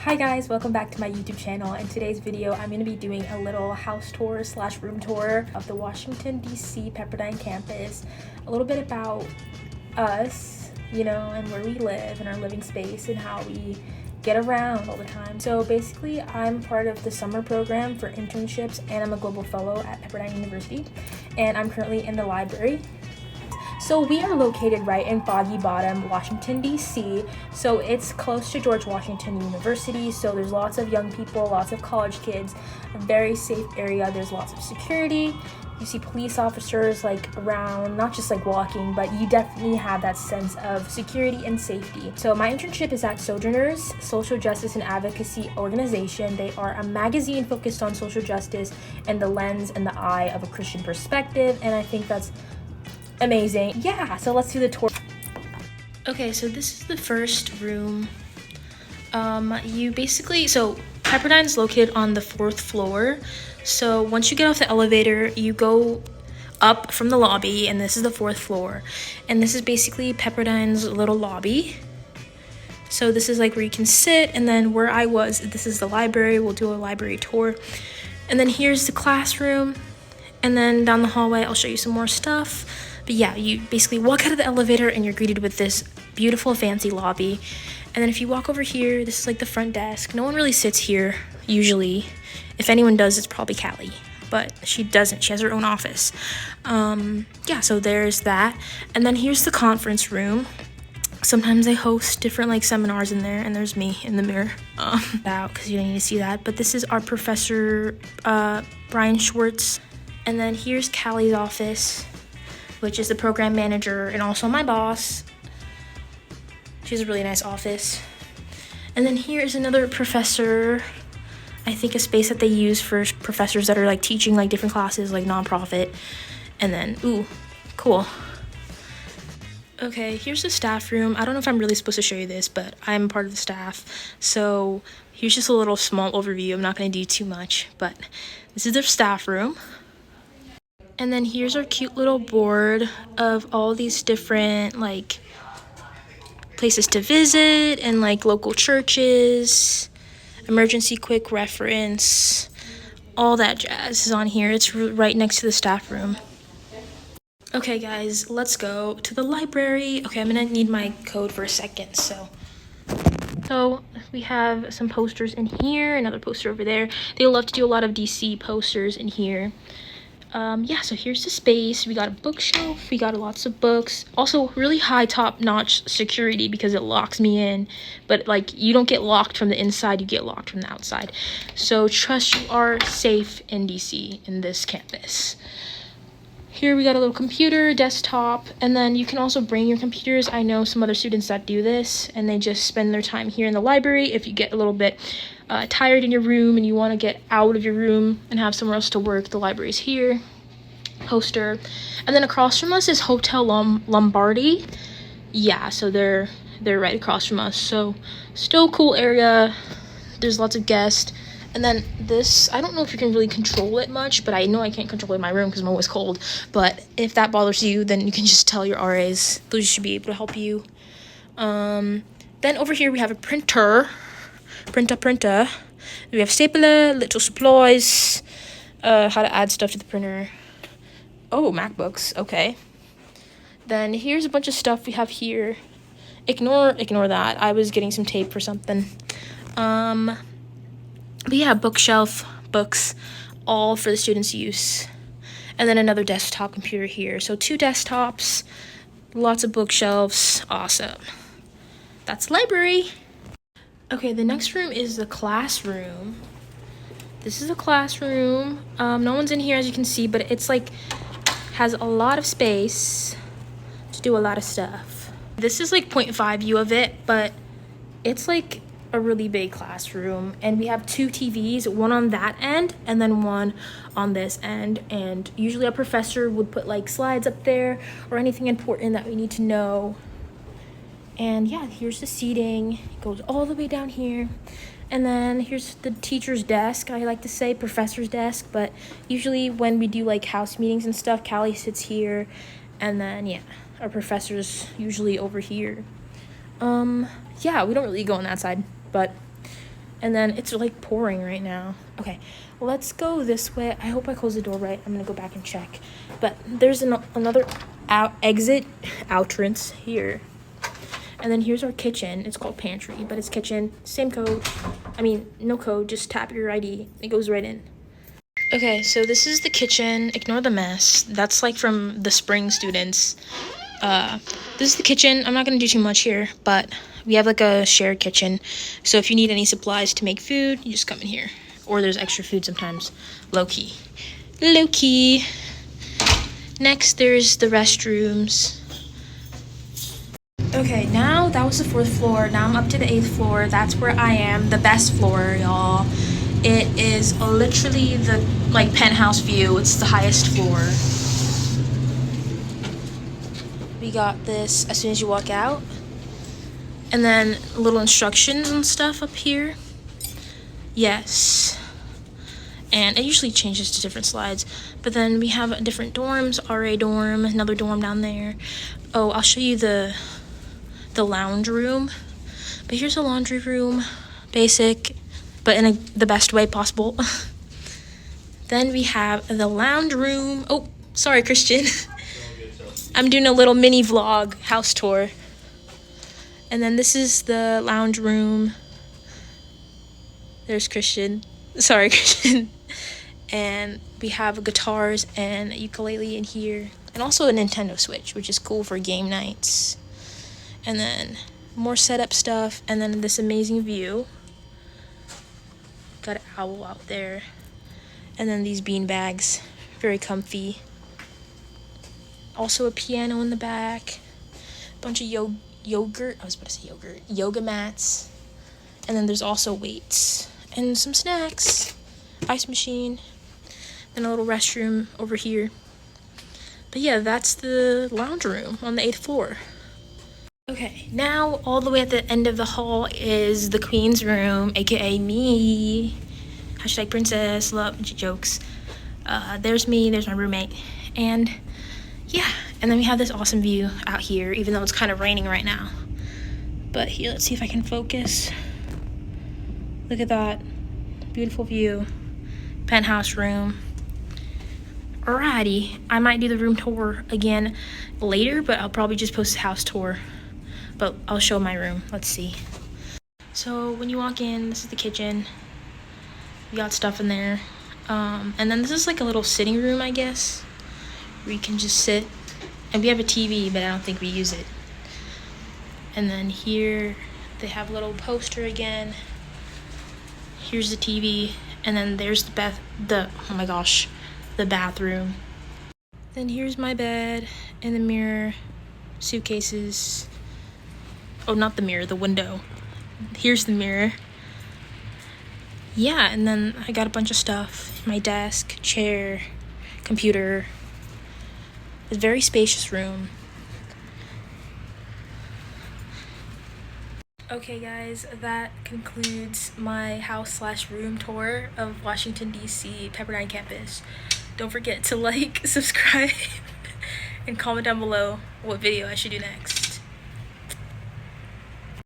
Hi guys, welcome back to my YouTube channel. In today's video, I'm going to be doing a little house tour / room tour of the Washington, D.C. Pepperdine campus. A little bit about us, and where we live and our living space and how we get around all the time. So basically, I'm part of the summer program for internships and I'm a global fellow at Pepperdine University. And I'm currently in the library. So we are located right in Foggy Bottom, Washington, D.C. So it's close to George Washington University. So there's lots of young people, lots of college kids, a very safe area. There's lots of security. You see police officers around, not just walking, but you definitely have that sense of security and safety. So my internship is at Sojourners, social justice and advocacy organization. They are a magazine focused on social justice and the lens and the eye of a Christian perspective. And I think that's amazing. Yeah, so let's do the tour. Okay, so this is the first room. So Pepperdine's located on the 4th floor. So once you get off the elevator, you go up from the lobby, and this is the 4th floor. And this is basically Pepperdine's little lobby. So this is where you can sit, and then where I was, this is the library. We'll do a library tour. And then here's the classroom. And then down the hallway, I'll show you some more stuff. But yeah, you basically walk out of the elevator and you're greeted with this beautiful fancy lobby. And then if you walk over here, this is the front desk. No one really sits here usually. If anyone does, it's probably Callie, but she doesn't. She has her own office. Yeah, so there's that. And then here's the conference room. Sometimes they host different seminars in there, and there's me in the mirror out because you don't need to see that. But this is our professor, Brian Schwartz. And then here's Callie's office, which is the program manager and also my boss. She has a really nice office. And then here is another professor. I think a space that they use for professors that are teaching different classes, nonprofit. And then, ooh, cool. Okay, here's the staff room. I don't know if I'm really supposed to show you this, but I'm part of the staff. So here's just a little small overview. I'm not going to do too much, but this is their staff room. And then here's our cute little board of all these different places to visit and local churches, emergency quick reference, all that jazz is on here. It's right next to the staff room. Okay guys, let's go to the library. Okay, I'm gonna need my code for a second. So we have some posters in here, another poster over there. They love to do a lot of DC posters in here. Yeah, so here's the space. We got a bookshelf, we got lots of books. Also, really high top-notch security because it locks me in. But, you don't get locked from the inside, you get locked from the outside. So, trust you are safe in DC, in this campus. Here we got a little computer, desktop, and then you can also bring your computers. I know some other students that do this, and they just spend their time here in the library. If you get a little bit tired in your room and you want to get out of your room and have somewhere else to work, the library's here. Poster. And then across from us is Hotel Lombardi. Yeah, so they're right across from us. So still a cool area. There's lots of guests. And then this, I don't know if you can really control it much, but I know I can't control it in my room because I'm always cold. But if that bothers you, then you can just tell your RAs. Those should be able to help you. Then over here we have a printer. Printer. We have stapler, little supplies, how to add stuff to the printer. Oh, MacBooks, okay. Then here's a bunch of stuff we have here. Ignore that. I was getting some tape for something. But yeah, bookshelf, books, all for the students' use. And then another desktop computer here. So 2 desktops, lots of bookshelves, awesome. That's library. Okay, the next room is the classroom. This is a classroom. No one's in here as you can see, but it's has a lot of space to do a lot of stuff. This is 0.5 view of it, but it's a really big classroom, and we have 2 TVs, one on that end and then one on this end. And usually a professor would put slides up there or anything important that we need to know. And yeah, here's the seating. It goes all the way down here. And then here's the teacher's desk. I like to say professor's desk, but usually when we do house meetings and stuff, Callie sits here. And then yeah, our professor's usually over here. Yeah, we don't really go on that side, but And then it's like pouring right now. Okay, let's go this way. I hope I closed the door right. I'm gonna go back and check. But there's another entrance here. And then here's our kitchen. It's called pantry, but it's kitchen. Same code. I mean, no code. Just tap your ID. It goes right in. Okay, so this is the kitchen. Ignore the mess. That's like from the spring students. This is the kitchen. I'm not gonna do too much here, but we have like a shared kitchen. So if you need any supplies to make food, you just come in here. Or there's extra food sometimes. Low key. Low key. Next, there's the restrooms. Okay, now that was the 4th floor. Now I'm up to the 8th floor. That's where I am. The best floor, y'all. It is literally the like penthouse view. It's the highest floor. We got this as soon as you walk out. And then little instructions and stuff up here. Yes. And it usually changes to different slides. But then we have different dorms. RA dorm, another dorm down there. Oh, I'll show you the lounge room. But here's a laundry room. Basic, but in the best way possible. Then we have the lounge room. Oh, sorry, Christian. I'm doing a little mini vlog house tour. And then this is the lounge room. There's Christian. Sorry, Christian. And we have guitars and a ukulele in here. And also a Nintendo Switch, which is cool for game nights. And then more setup stuff. And then this amazing view. Got an owl out there. And then these bean bags. Very comfy. Also a piano in the back. Bunch of yogurt. I was about to say yogurt. Yoga mats. And then there's also weights. And some snacks. Ice machine. Then a little restroom over here. But yeah, that's the lounge room on the 8th floor. Okay, now all the way at the end of the hall is the queen's room, aka me. Hashtag princess, love, jokes. There's me, there's my roommate. And yeah, and then we have this awesome view out here, even though it's kind of raining right now. But here, let's see if I can focus. Look at that, beautiful view. Penthouse room. Alrighty, I might do the room tour again later, but I'll probably just post a house tour. But I'll show my room. Let's see. So when you walk in, this is the kitchen. We got stuff in there. And then this is like a little sitting room, I guess, where you can just sit. And we have a TV, but I don't think we use it. And then here, they have a little poster again. Here's the TV. And then there's oh my gosh, the bathroom. Then here's my bed and the mirror, suitcases. Oh, not the mirror, the window. Here's the mirror. Yeah, and then I got a bunch of stuff. My desk, chair, computer. It's a very spacious room. Okay guys, that concludes my house/room tour of Washington, D.C. Pepperdine campus. Don't forget to like, subscribe, and comment down below what video I should do next.